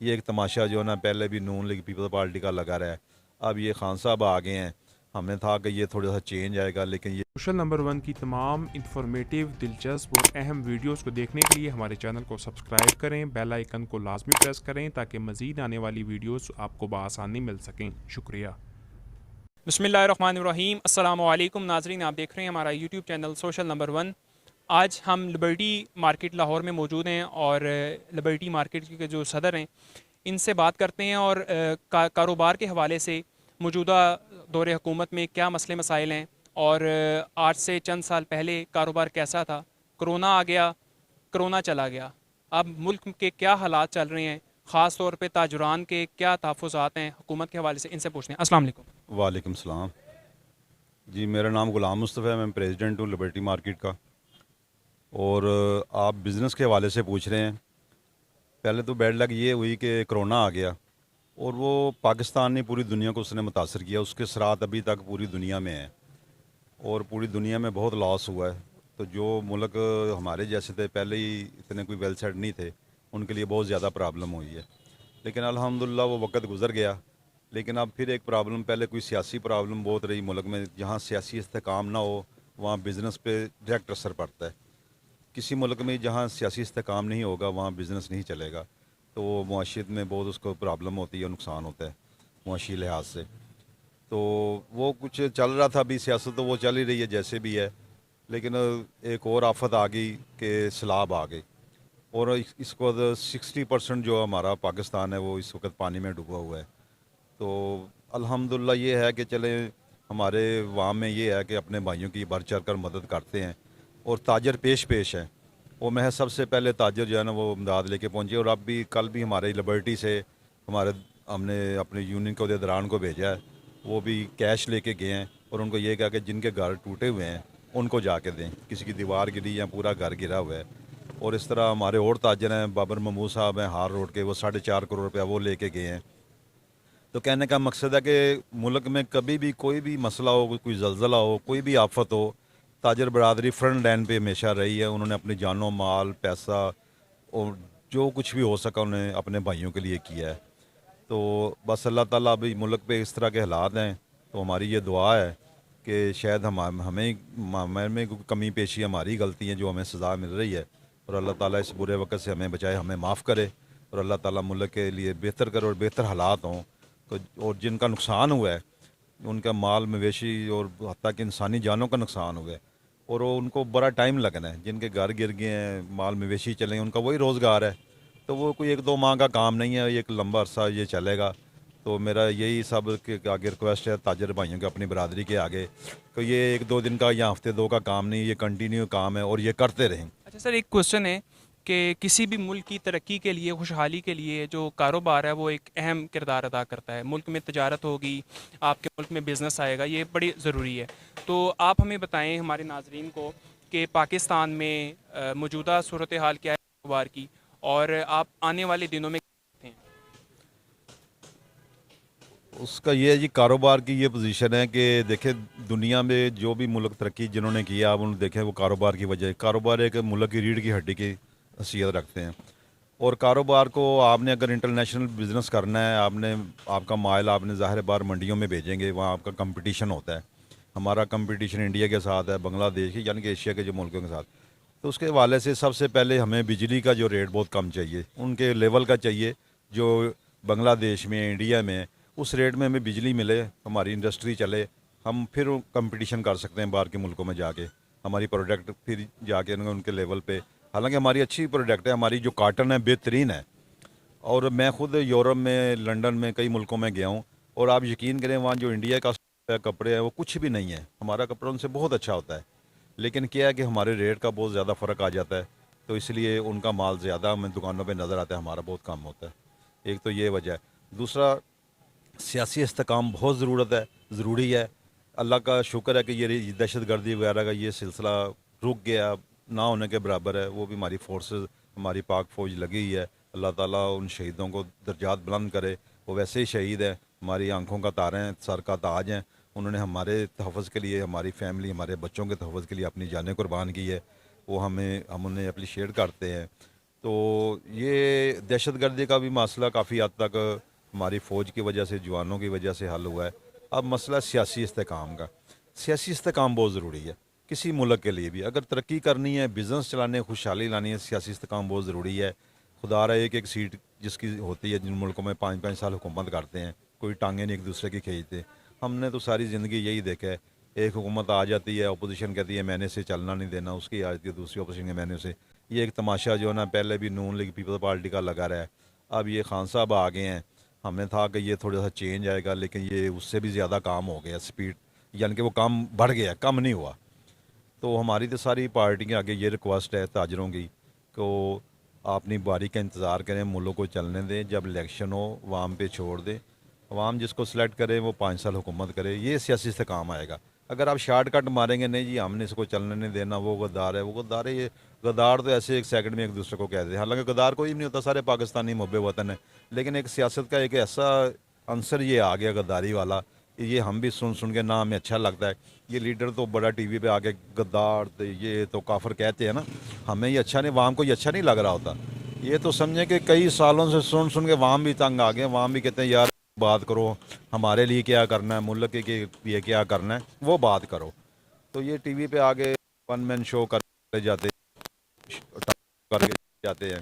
ये एक तमाशा जो है ना, पहले भी नून लीग पीपल्स पार्टी का लगा रहा है। अब ये खान साहब आ गए हैं, हमें था कि ये थोड़ा सा चेंज आएगा, लेकिन ये सोशल नंबर वन की तमाम इंफॉर्मेटिव, दिलचस्प और अहम वीडियोस को देखने के लिए हमारे चैनल को सब्सक्राइब करें, बेल आइकन को लाजमी प्रेस करें ताकि मज़ीद आने वाली वीडियोस आपको बआसानी मिल सकें। शुक्रिया। बिस्मिल्लाहिर्रहमानिर्रहीम। अस्सलाम वालेकुम नाजरीन, आप देख रहे हैं हमारा YouTube channel social number one. आज हम लिबर्टी मार्केट लाहौर में मौजूद हैं और लिबर्टी मार्केट के जो सदर हैं इनसे बात करते हैं और कारोबार के हवाले से मौजूदा दौर हुकूमत में क्या मसले मसाइल हैं और आज से चंद साल पहले कारोबार कैसा था, कोरोना आ गया, कोरोना चला गया, अब मुल्क के क्या हालात चल रहे हैं, ख़ास तौर पे ताजुरान के क्या तहफ़्फ़ुज़ात हैं हुकूमत के हवाले से, इनसे पूछते हैं। अस्सलाम वालेकुम। वालेकुम सलाम जी, मेरा नाम ग़ुलाम मुस्तफ़ा है, मैं प्रेसिडेंट हूँ लिबर्टी मार्केट का। और आप बिज़नेस के हवाले से पूछ रहे हैं। पहले तो बैड लक ये हुई कि कोरोना आ गया और वो पाकिस्तान ने पूरी दुनिया को उसने मुतासर किया, उसके असरात अभी तक पूरी दुनिया में हैं और पूरी दुनिया में बहुत लॉस हुआ है। तो जो मुल्क हमारे जैसे थे, पहले ही इतने कोई वेल सेट नहीं थे, उनके लिए बहुत ज़्यादा प्रॉब्लम हुई है। लेकिन अल्हम्दुलिल्लाह वो वक्त गुज़र गया। लेकिन अब फिर एक प्रॉब्लम, पहले कोई सियासी प्रॉब्लम बहुत रही मुल्क में, जहाँ सियासी इस्तेकाम ना हो वहाँ बिज़नेस पे डायरेक्ट असर पड़ता है। किसी मुल्क में जहाँ सियासी इस्तेकाम नहीं होगा वहाँ बिज़नेस नहीं चलेगा, तो वो मुआशियत में बहुत उसको प्रॉब्लम होती है, नुकसान होता है मुआशी लिहाज से। तो वो कुछ चल रहा था, अभी सियासत तो वो चल ही रही है जैसे भी है। लेकिन एक और आफत आ गई कि सैलाब आ गई और इसको 60% जो हमारा पाकिस्तान है वो इस वक्त पानी में डूबा हुआ है। तो अल्हम्दुलिल्लाह ये है कि चले, हमारे वहाँ में ये है कि अपने भाइयों की बढ़ चढ़ कर मदद करते हैं और ताजर पेश पेश हैं। वो मैं सबसे पहले ताजर जो है ना वो इमदाद लेके पहुँचे, और अब भी कल भी हमारे लिबर्टी से हमारे हमने अपने यूनियन के अहदेदारान को भेजा है, वो भी कैश लेके गए हैं और उनको ये कहा कि जिनके घर टूटे हुए हैं उनको जाके दें, किसी की दीवार गिरी या पूरा घर गिरा हुआ है। और इस तरह हमारे और ताजर हैं, बाबर महमूद साहब हैं हार रोड के, वो 4.5 करोड़ रुपया वो लेके गए हैं। तो कहने का मकसद है कि मुल्क में कभी भी कोई भी मसला हो, कोई जल्जला हो, कोई भी आफत हो, ताजर बरदरी फ्रंट लाइन पे हमेशा रही है। उन्होंने अपनी जानो माल पैसा और जो कुछ भी हो सका उन्होंने अपने भाइयों के लिए किया है। तो बस अल्लाह ताला अभी मुल्क पे इस तरह के हालात हैं, तो हमारी ये दुआ है कि शायद हमें कोई कमी पेशी हमारी गलती है जो हमें सज़ा मिल रही है, और अल्लाह ताला इस बुरे वक्त से हमें बचाए, हमें माफ़ करे और अल्लाह ताला मुल्क के लिए बेहतर करे और बेहतर हालात हों। और जिनका नुकसान हुआ है उनका माल मवेशी और हत्ता कि इंसानी जानों का नुकसान हुआ है, और वो उनको बड़ा टाइम लगना है। जिनके घर गिर गए हैं, माल मवेशी चले हैं, उनका वही रोज़गार है, तो वो कोई 1-2 माह का काम नहीं है, ये एक लंबा अरसा ये चलेगा। तो मेरा यही सब के आगे रिक्वेस्ट है ताजर भाइयों के, अपनी बरदरी के आगे, तो ये 1-2 दिन का या हफ्ते दो का काम नहीं, ये कंटिन्यू काम है और ये करते रहें। अच्छा सर, एक क्वेश्चन है कि किसी भी मुल्क की तरक्की के लिए, खुशहाली के लिए जो कारोबार है वो एक अहम किरदार अदा करता है। मुल्क में तजारत होगी, आपके मुल्क में बिज़नेस आएगा, ये बड़ी ज़रूरी है। तो आप हमें बताएं, हमारे नाजरीन को, कि पाकिस्तान में मौजूदा सूरत हाल क्या है कारोबार की, और आप आने वाले दिनों में क्या देखते हैं। उसका ये है जी, कारोबार की ये पोजीशन है कि देखें दुनिया में जो भी मुल्क तरक्की जिन्होंने किया, आप उन्हें देखें वो कारोबार की वजह है। कारोबार एक मुल्क की रीढ़ की हड्डी की हैसियत रखते हैं, और कारोबार को आपने अगर इंटरनेशनल बिज़नेस करना है, आपने आपका माल आपने ज़ाहिर बार मंडियों में भेजेंगे, वहाँ आपका कंपटीशन होता है। हमारा कंपटीशन इंडिया के साथ है, बांग्लादेश के यानी कि एशिया के जो मुल्कों के साथ। तो उसके हवाले से सबसे पहले हमें बिजली का जो रेट बहुत कम चाहिए, उनके लेवल का चाहिए जो बांग्लादेश में इंडिया में है, उस रेट में हमें बिजली मिले, हमारी इंडस्ट्री चले, हम फिर कंपटीशन कर सकते हैं बाहर के मुल्कों में जाके, हमारी प्रोडक्ट फिर जाके उनके लेवल पे। हालांकि हमारी अच्छी प्रोडक्ट है, हमारी जो काटन है बेहतरीन है, और मैं खुद यूरोप में, लंदन में, कई मुल्कों में गया हूँ, और आप यकीन करें वहाँ जो इंडिया का कपड़े हैं वो कुछ भी नहीं है, हमारा कपड़ा उनसे बहुत अच्छा होता है। लेकिन क्या है कि हमारे रेट का बहुत ज़्यादा फ़र्क आ जाता है, तो इसलिए उनका माल ज़्यादा हमें दुकानों पे नज़र आता है, हमारा बहुत कम होता है। एक तो ये वजह है। दूसरा, सियासी इस्तेकाम बहुत ज़रूरत है, ज़रूरी है। अल्लाह का शुक्र है कि ये दहशत गर्दी वगैरह का ये सिलसिला रुक गया, ना होने के बराबर है। वो भी हमारी फोर्सेस, हमारी पाक फ़ौज लगी हुई है। अल्लाह ताला उन शहीदों को दर्जात बुलंद करे। वो वैसे ही शहीद हैं, हमारी आंखों का तारा हैं, सर का ताज हैं। उन्होंने हमारे तहफ़्फ़ुज़ के लिए, हमारी फैमिली, हमारे बच्चों के तहफ़्फ़ुज़ के लिए अपनी जानें कुर्बान की है। वो हम उन्हें अप्रिशिएट करते हैं। तो ये दहशतगर्दी का भी मसला काफ़ी हद तक हमारी फ़ौज की वजह से, जवानों की वजह से हल हुआ है। अब मसला सियासी इस्तेकाम का। सियासी इस्तेकाम बहुत ज़रूरी है किसी मुल्क के लिए भी। अगर तरक्की करनी है, बिज़नेस चलाने, खुशहाली लानी है, सियासी इस्तेकाम बहुत ज़रूरी है। खुदा रहा एक एक सीट जिसकी होती है, जिन मुल्कों में 5-5 साल हुकूमत करते हैं, कोई टांगें नहीं एक दूसरे की खींचते। हमने तो सारी ज़िंदगी यही देखा है, एक हुकूमत आ जाती है, अपोजिशन कहती है मैंने से चलना नहीं देना, उसकी आ जाती है दूसरी अपोजिशन के मैंने से। ये एक तमाशा जो है ना, पहले भी नून लीग पीपल्स पार्टी का लगा रहा है, अब ये खान साहब आ गए हैं। हमें था कि ये थोड़ा सा चेंज आएगा, लेकिन ये उससे भी ज़्यादा काम हो गया, स्पीड यानी कि वो काम बढ़ गया, कम नहीं हुआ। तो हमारी तो सारी पार्टी के आगे ये रिक्वेस्ट है ताजरों की को आप अपनी बारी का इंतज़ार करें, मुल्क को चलने दें, जब इलेक्शन हो अवाम पे छोड़ दें, अवाम जिसको सिलेक्ट करे वो 5 साल हुकूमत करे, ये सियासी से काम आएगा। अगर आप शार्टकट मारेंगे, नहीं जी हमने इसको चलने नहीं देना, वो गद्दार है, वो गद्दार है, ये गद्दार तो ऐसे एक सेकंड में एक दूसरे को कह देते हैं। हालांकि गद्दार कोई भी नहीं होता, सारे पाकिस्तानी मुहब्बे वतन है, लेकिन एक सियासत का एक ऐसा आंसर ये आ गया गद्दारी वाला, ये हम भी सुन सुन के ना हमें अच्छा लगता है। ये लीडर तो बड़ा टीवी पे आके गद्दार तो ये तो काफिर कहते हैं ना, हमें ये अच्छा नहीं, वाम को ये अच्छा नहीं लग रहा होता। ये तो समझे कि कई सालों से सुन सुन के वाम भी तंग आ गए, वाम भी कहते हैं यार बात करो, हमारे लिए क्या करना है, मुल्क के लिए क्या करना है, वो बात करो। तो ये टीवी पे आगे वन मैन शो कर जाते करके जाते हैं,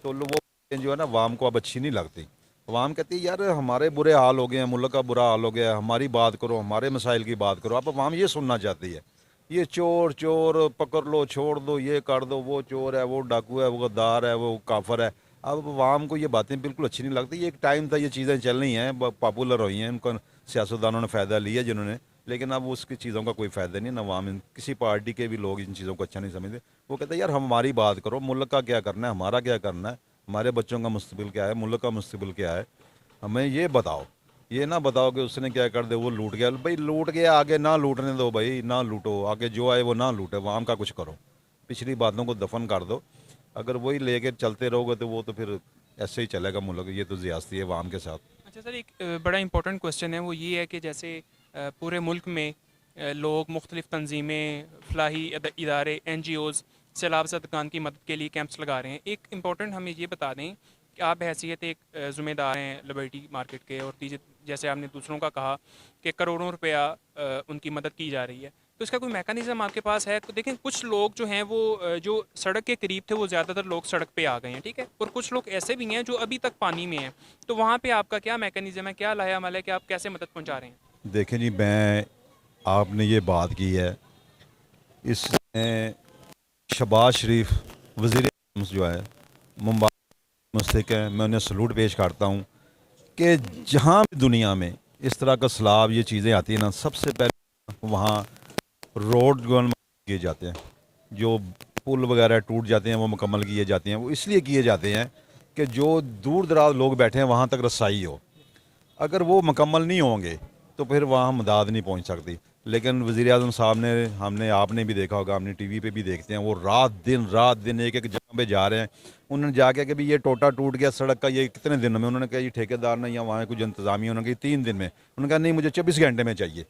तो वो जो है ना वाम को अब अच्छी नहीं लगती। वाम कहती है यार हमारे बुरे हाल हो गए हैं, मुल्क का बुरा हाल हो गया है, हमारी बात करो, हमारे मसाइल की बात करो। अब वाम ये सुनना चाहती है, ये चोर चोर पकड़ लो, छोड़ दो, ये कर दो, वो चोर है, वो डाकू है, वो गद्दार है, वो काफर है। अब वाम को ये बातें बिल्कुल अच्छी नहीं लगती। ये एक टाइम था, ये चीज़ें चल रही हैं, पॉपुलर हुई हैं, उनको सियासतदानों ने फ़ायदा लिया जिन्होंने, लेकिन अब उसकी चीज़ों का कोई फ़ायदा नहीं। ना वाम किसी पार्टी के भी लोग इन चीज़ों को अच्छा नहीं समझते। वो कहते हैं यार हमारी बात करो, मुल्क का क्या करना है, हमारा क्या करना है, हमारे बच्चों का मुस्तकबिल क्या है, मुल्क का मुस्तकबिल क्या है, हमें ये बताओ। ये ना बताओ कि उसने क्या कर दे, वो लूट गया, भाई लूट गया, आगे ना लूटने दो भाई, ना लूटो, आगे जो आए वो ना लूटे, वाम का कुछ करो, पिछली बातों को दफन कर दो। अगर वही लेके चलते रहोगे तो वो तो फिर ऐसे ही चलेगा मुल्क। ये तो ज़ियादती है वाम के साथ। अच्छा सर, एक बड़ा इंपॉर्टेंट क्वेश्चन है, वो ये है कि जैसे पूरे मुल्क में लोग मुख्तलिफ़ तंजीमें, फलाही इदारे, NGOs सैलाब ज़दगान की मदद के लिए कैंप्स लगा रहे हैं। एक इम्पॉर्टेंट हमें ये बता दें कि आप हैसियत एक ज़िम्मेदार हैं लिबर्टी मार्केट के, और जैसे आपने दूसरों का कहा कि करोड़ों रुपया उनकी मदद की जा रही है, तो इसका कोई मैकेनिज़्म आपके पास है? तो देखें कुछ लोग जो हैं वो जो सड़क के करीब थे वो ज़्यादातर लोग सड़क पे आ गए हैं, ठीक है, और कुछ लोग ऐसे भी हैं जो अभी तक पानी में हैं। तो वहाँ पे आपका क्या मैकेनिज़्म है, क्या लाया अमल है कि आप कैसे मदद पहुँचा रहे हैं? देखें जी, मैं आपने ये बात की है, इसमें शहबाज शरीफ वज़ीर आज़म जो है मुंबई मुस्तक है, मैं उन्हें सलूट पेश करता हूँ कि जहाँ भी दुनिया में इस तरह का सैलाब ये चीज़ें आती हैं ना, सबसे पहले वहाँ रोड जो किए जाते हैं, जो पुल वगैरह टूट जाते हैं वो मुकम्मल किए जाते हैं। वो इसलिए किए जाते हैं कि जो दूर दराज लोग बैठे हैं वहाँ तक रसाई हो। अगर वो मुकम्मल नहीं होंगे तो फिर वहाँ मदद नहीं पहुँच सकती। लेकिन वज़ीर आज़म साहब ने, हमने आपने भी देखा होगा, हमने टीवी पे भी देखते हैं, वो रात दिन एक एक जगह पे जा रहे हैं। उन्होंने जाके कि भी ये टोटा टूट गया सड़क का, ये कितने दिन में? उन्होंने कहा ये ठेकेदार ने या वहाँ कुछ इंतज़ामिया, उन्होंने कहा 3 दिन में। उन्होंने कहा नहीं मुझे 24 घंटे में चाहिए,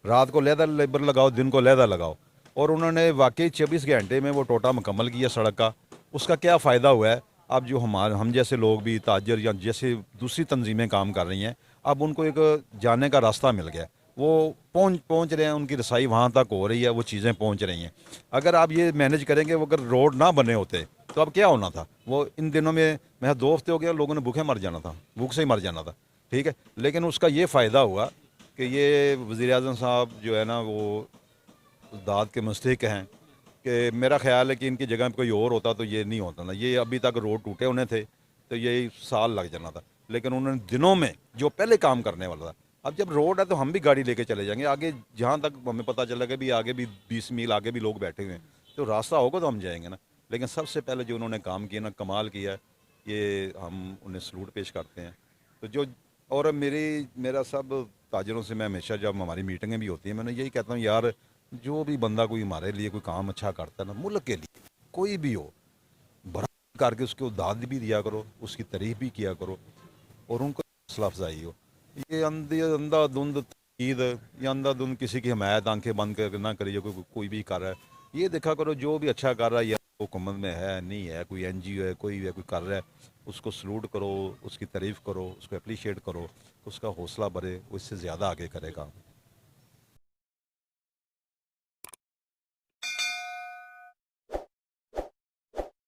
रात को लहदा लेबर लगाओ, दिन को लहदा लगाओ। और उन्होंने वाकई 24 घंटे में वो टोटा मुकम्मल किया सड़क का। उसका क्या फ़ायदा हुआ है? अब जो हम जैसे लोग भी, ताजर या जैसे दूसरी तंजीमें काम कर रही हैं, अब उनको एक जाने का रास्ता मिल गया, वो पहुंच रहे हैं, उनकी रसाई वहाँ तक हो रही है, वो चीज़ें पहुंच रही हैं। अगर आप ये मैनेज करेंगे, वो अगर रोड ना बने होते तो अब क्या होना था? वो इन दिनों में मैं 2 हफ्ते हो गया, लोगों ने भूखे मर जाना था, भूख से ही मर जाना था, ठीक है। लेकिन उसका ये फ़ायदा हुआ कि ये वज़ीर आज़म साहब जो है ना वो दाद के मुस्तहिक हैं, कि मेरा ख्याल है कि इनकी जगह पे कोई और होता तो ये नहीं होता ना। ये अभी तक रोड टूटे होने थे तो ये साल लग जाना था, लेकिन उन्होंने दिनों में जो पहले काम करने वाला था। अब जब रोड है तो हम भी गाड़ी लेके चले जाएंगे आगे, जहाँ तक हमें पता चलेगा भी आगे भी 20 मील आगे भी लोग बैठे हुए हैं, तो रास्ता होगा तो हम जाएंगे ना। लेकिन सबसे पहले जो उन्होंने काम किया ना, कमाल किया है, ये हम उन्हें सलूट पेश करते हैं। तो जो और मेरा सब ताजरों से मैं हमेशा, जब हमारी मीटिंगें भी होती हैं, मैंने यही कहता हूँ यार जो भी बंदा कोई हमारे लिए कोई काम अच्छा करता है ना, मुल्क के लिए कोई भी हो, बड़ा करके उसको दाद भी दिया करो, उसकी तारीफ भी किया करो, और उनको हौसला अफजाई हो। ये अंधाधुंध ईद या अंधाधुंध किसी की हमायत आंखें बंद कर ना करिए, कोई भी कर रहा है, ये देखा करो जो भी अच्छा कर रहा है हुकूमत में है नहीं है, कोई NGO है, कोई है, कोई कर रहा है, उसको सलूट करो, उसकी तारीफ़ करो, उसको अप्रिशिएट करो, उसका हौसला बढ़े, वो इससे ज़्यादा आगे करेगा।